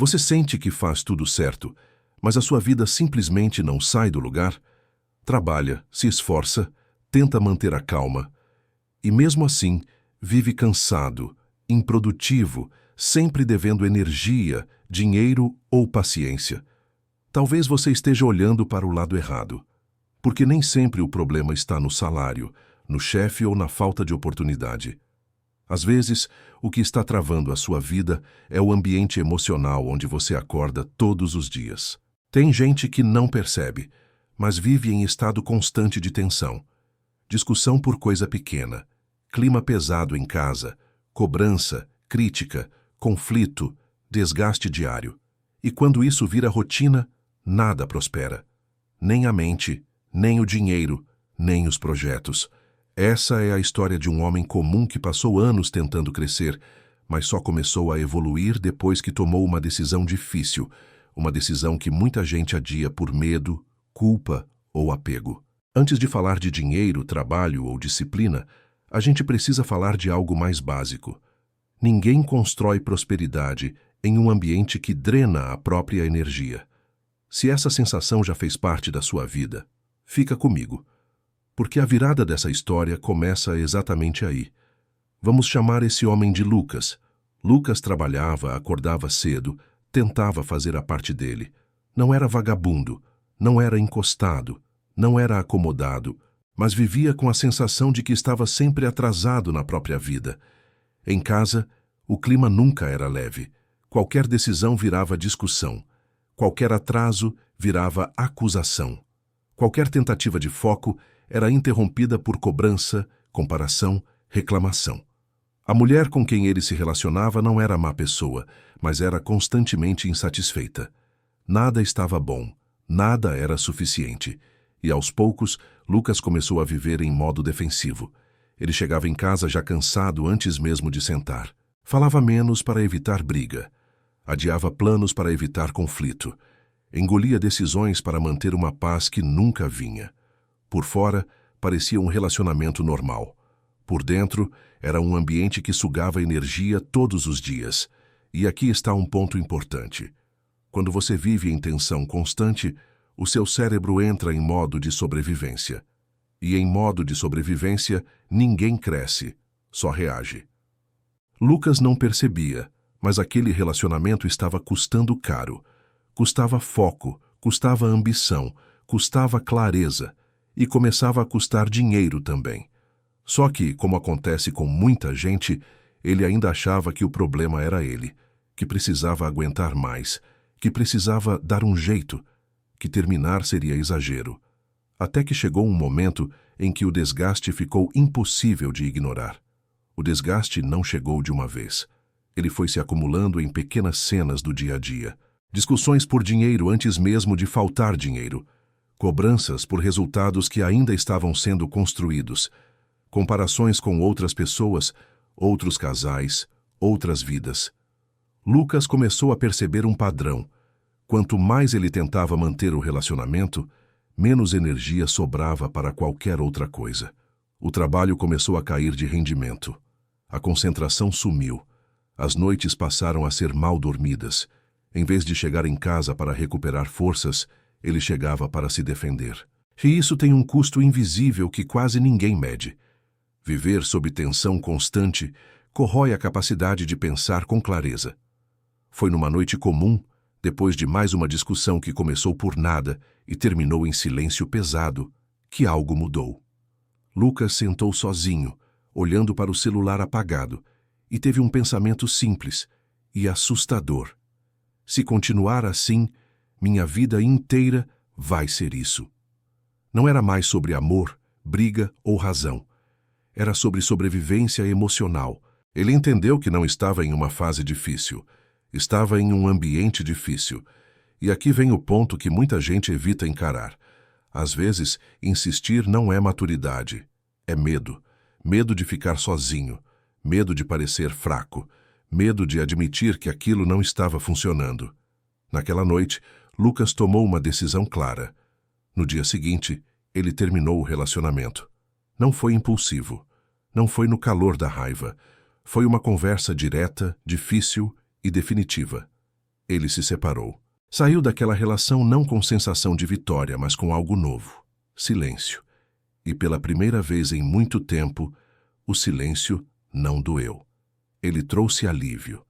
Você sente que faz tudo certo, mas a sua vida simplesmente não sai do lugar? Trabalha, se esforça, tenta manter a calma. E mesmo assim, vive cansado, improdutivo, sempre devendo energia, dinheiro ou paciência. Talvez você esteja olhando para o lado errado, porque nem sempre o problema está no salário, no chefe ou na falta de oportunidade. Às vezes, o que está travando a sua vida é o ambiente emocional onde você acorda todos os dias. Tem gente que não percebe, mas vive em estado constante de tensão. Discussão por coisa pequena, clima pesado em casa, cobrança, crítica, conflito, desgaste diário. E quando isso vira rotina, nada prospera. Nem a mente, nem o dinheiro, nem os projetos. Essa é a história de um homem comum que passou anos tentando crescer, mas só começou a evoluir depois que tomou uma decisão difícil, uma decisão que muita gente adia por medo, culpa ou apego. Antes de falar de dinheiro, trabalho ou disciplina, a gente precisa falar de algo mais básico. Ninguém constrói prosperidade em um ambiente que drena a própria energia. Se essa sensação já fez parte da sua vida, fica comigo, porque a virada dessa história começa exatamente aí. Vamos chamar esse homem de Lucas. Lucas trabalhava, acordava cedo, tentava fazer a parte dele. Não era vagabundo, não era encostado, não era acomodado, mas vivia com a sensação de que estava sempre atrasado na própria vida. Em casa, o clima nunca era leve. Qualquer decisão virava discussão. Qualquer atraso virava acusação. Qualquer tentativa de foco era interrompida por cobrança, comparação, reclamação. A mulher com quem ele se relacionava não era má pessoa, mas era constantemente insatisfeita. Nada estava bom, nada era suficiente. E aos poucos, Lucas começou a viver em modo defensivo. Ele chegava em casa já cansado antes mesmo de sentar. Falava menos para evitar briga. Adiava planos para evitar conflito. Engolia decisões para manter uma paz que nunca vinha. Por fora, parecia um relacionamento normal. Por dentro, era um ambiente que sugava energia todos os dias. E aqui está um ponto importante. Quando você vive em tensão constante, o seu cérebro entra em modo de sobrevivência. E em modo de sobrevivência, ninguém cresce, só reage. Lucas não percebia, mas aquele relacionamento estava custando caro. Custava foco, custava ambição, custava clareza e começava a custar dinheiro também. Só que, como acontece com muita gente, ele ainda achava que o problema era ele, que precisava aguentar mais, que precisava dar um jeito, que terminar seria exagero. Até que chegou um momento em que o desgaste ficou impossível de ignorar. O desgaste não chegou de uma vez. Ele foi se acumulando em pequenas cenas do dia a dia. Discussões por dinheiro antes mesmo de faltar dinheiro. Cobranças por resultados que ainda estavam sendo construídos. Comparações com outras pessoas, outros casais, outras vidas. Lucas começou a perceber um padrão. Quanto mais ele tentava manter o relacionamento, menos energia sobrava para qualquer outra coisa. O trabalho começou a cair de rendimento. A concentração sumiu. As noites passaram a ser mal dormidas. Em vez de chegar em casa para recuperar forças, ele chegava para se defender. E isso tem um custo invisível que quase ninguém mede. Viver sob tensão constante corrói a capacidade de pensar com clareza. Foi numa noite comum, depois de mais uma discussão que começou por nada e terminou em silêncio pesado, que algo mudou. Lucas sentou sozinho, olhando para o celular apagado, e teve um pensamento simples e assustador. Se continuar assim, minha vida inteira vai ser isso. Não era mais sobre amor, briga ou razão. Era sobre sobrevivência emocional. Ele entendeu que não estava em uma fase difícil. Estava em um ambiente difícil. E aqui vem o ponto que muita gente evita encarar. Às vezes, insistir não é maturidade. É medo. Medo de ficar sozinho. Medo de parecer fraco. Medo de admitir que aquilo não estava funcionando. Naquela noite, Lucas tomou uma decisão clara. No dia seguinte, ele terminou o relacionamento. Não foi impulsivo. Não foi no calor da raiva. Foi uma conversa direta, difícil e definitiva. Ele se separou. Saiu daquela relação não com sensação de vitória, mas com algo novo: silêncio. E pela primeira vez em muito tempo, o silêncio não doeu. Ele trouxe alívio.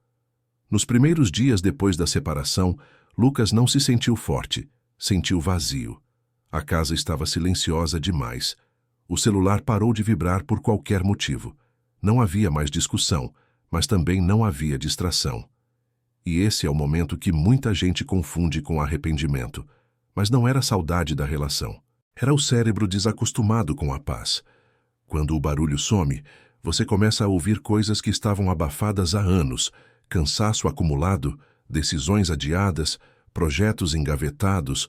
Nos primeiros dias depois da separação, Lucas não se sentiu forte, sentiu vazio. A casa estava silenciosa demais. O celular parou de vibrar por qualquer motivo. Não havia mais discussão, mas também não havia distração. E esse é o momento que muita gente confunde com arrependimento. Mas não era saudade da relação. Era o cérebro desacostumado com a paz. Quando o barulho some, você começa a ouvir coisas que estavam abafadas há anos: cansaço acumulado, decisões adiadas, projetos engavetados,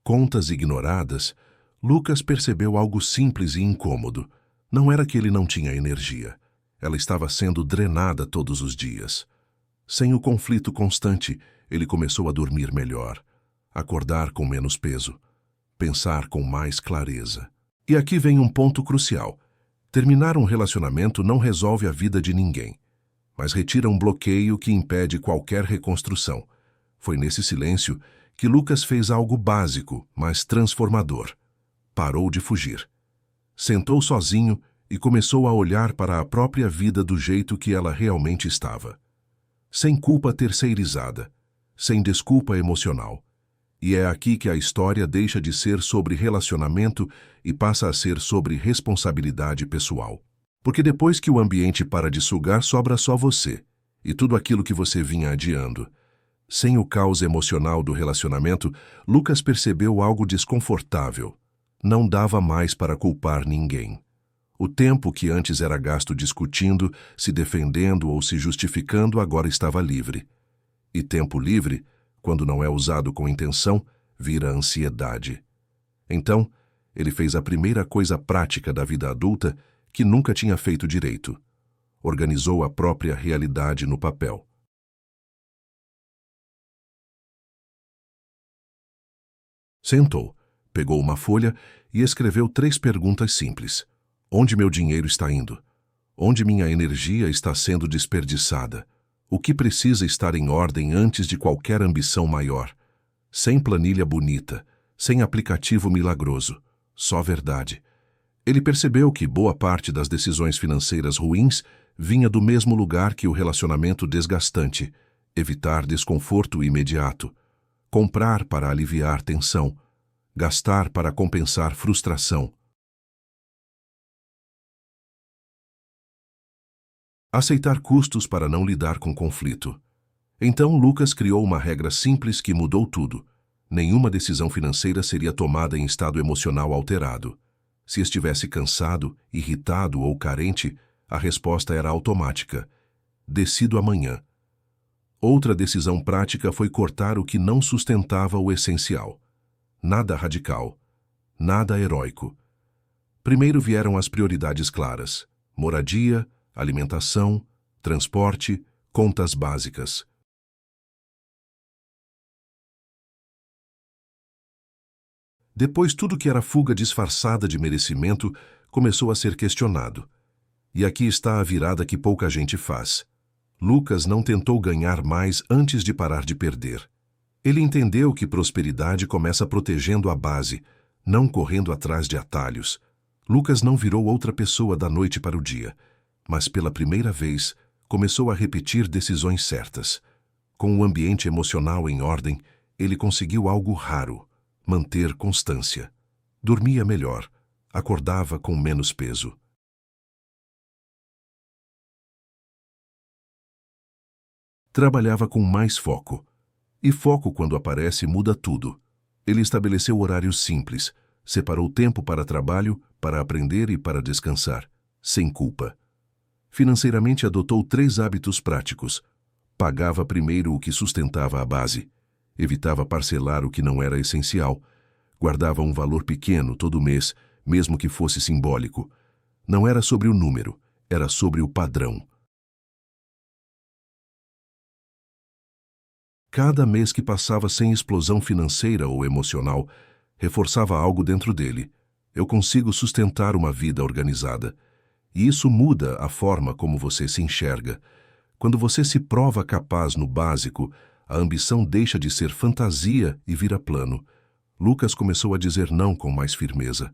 contas ignoradas. Lucas percebeu algo simples e incômodo. Não era que ele não tinha energia. Ela estava sendo drenada todos os dias. Sem o conflito constante, ele começou a dormir melhor, acordar com menos peso, pensar com mais clareza. E aqui vem um ponto crucial. Terminar um relacionamento não resolve a vida de ninguém, mas retira um bloqueio que impede qualquer reconstrução. Foi nesse silêncio que Lucas fez algo básico, mas transformador. Parou de fugir. Sentou sozinho e começou a olhar para a própria vida do jeito que ela realmente estava. Sem culpa terceirizada, sem desculpa emocional. E é aqui que a história deixa de ser sobre relacionamento e passa a ser sobre responsabilidade pessoal. Porque depois que o ambiente para de sugar, sobra só você e tudo aquilo que você vinha adiando. Sem o caos emocional do relacionamento, Lucas percebeu algo desconfortável. Não dava mais para culpar ninguém. O tempo que antes era gasto discutindo, se defendendo ou se justificando, agora estava livre. E tempo livre, quando não é usado com intenção, vira ansiedade. Então, ele fez a primeira coisa prática da vida adulta que nunca tinha feito direito. Organizou a própria realidade no papel. Sentou, pegou uma folha e escreveu 3 perguntas simples. Onde meu dinheiro está indo? Onde minha energia está sendo desperdiçada? O que precisa estar em ordem antes de qualquer ambição maior? Sem planilha bonita, sem aplicativo milagroso, só verdade. Ele percebeu que boa parte das decisões financeiras ruins vinha do mesmo lugar que o relacionamento desgastante: evitar desconforto imediato, comprar para aliviar tensão, gastar para compensar frustração. Aceitar custos para não lidar com conflito. Então Lucas criou uma regra simples que mudou tudo. Nenhuma decisão financeira seria tomada em estado emocional alterado. Se estivesse cansado, irritado ou carente, a resposta era automática: decido amanhã. Outra decisão prática foi cortar o que não sustentava o essencial. Nada radical, nada heróico. Primeiro vieram as prioridades claras: moradia, alimentação, transporte, contas básicas. Depois, tudo que era fuga disfarçada de merecimento começou a ser questionado. E aqui está a virada que pouca gente faz. Lucas não tentou ganhar mais antes de parar de perder. Ele entendeu que prosperidade começa protegendo a base, não correndo atrás de atalhos. Lucas não virou outra pessoa da noite para o dia, mas pela primeira vez começou a repetir decisões certas. Com o ambiente emocional em ordem, ele conseguiu algo raro: manter constância. Dormia melhor, acordava com menos peso. Trabalhava com mais foco. E foco, quando aparece, muda tudo. Ele estabeleceu horários simples, separou tempo para trabalho, para aprender e para descansar, sem culpa. Financeiramente adotou 3 hábitos práticos. Pagava primeiro o que sustentava a base. Evitava parcelar o que não era essencial. Guardava um valor pequeno todo mês, mesmo que fosse simbólico. Não era sobre o número, era sobre o padrão. Cada mês que passava sem explosão financeira ou emocional, reforçava algo dentro dele: eu consigo sustentar uma vida organizada. E isso muda a forma como você se enxerga. Quando você se prova capaz no básico, a ambição deixa de ser fantasia e vira plano. Lucas começou a dizer não com mais firmeza,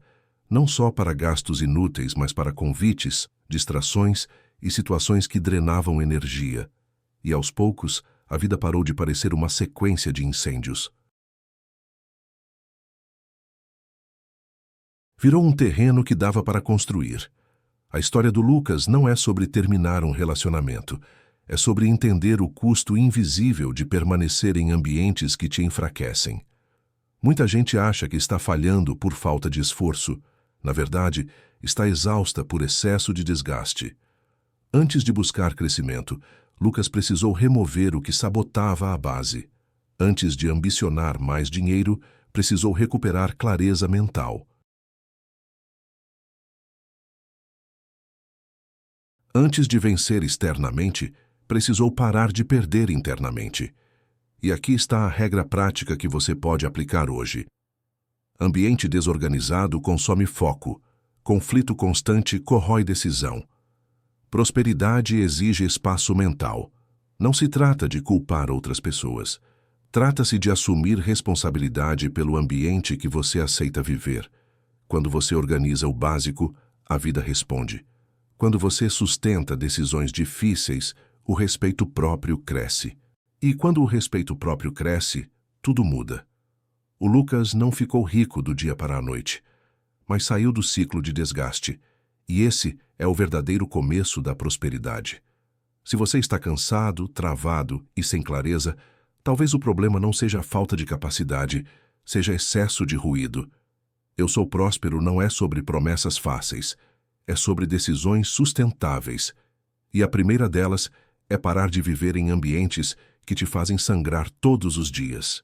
não só para gastos inúteis, mas para convites, distrações e situações que drenavam energia. E aos poucos, a vida parou de parecer uma sequência de incêndios. Virou um terreno que dava para construir. A história do Lucas não é sobre terminar um relacionamento, é sobre entender o custo invisível de permanecer em ambientes que te enfraquecem. Muita gente acha que está falhando por falta de esforço. Na verdade, está exausta por excesso de desgaste. Antes de buscar crescimento, Lucas precisou remover o que sabotava a base. Antes de ambicionar mais dinheiro, precisou recuperar clareza mental. Antes de vencer externamente, precisou parar de perder internamente. E aqui está a regra prática que você pode aplicar hoje. Ambiente desorganizado consome foco. Conflito constante corrói decisão. Prosperidade exige espaço mental. Não se trata de culpar outras pessoas. Trata-se de assumir responsabilidade pelo ambiente que você aceita viver. Quando você organiza o básico, a vida responde. Quando você sustenta decisões difíceis, o respeito próprio cresce. E quando o respeito próprio cresce, tudo muda. O Lucas não ficou rico do dia para a noite, mas saiu do ciclo de desgaste. E esse é o verdadeiro começo da prosperidade. Se você está cansado, travado e sem clareza, talvez o problema não seja a falta de capacidade, seja excesso de ruído. Eu sou próspero não é sobre promessas fáceis, é sobre decisões sustentáveis. E a primeira delas é parar de viver em ambientes que te fazem sangrar todos os dias.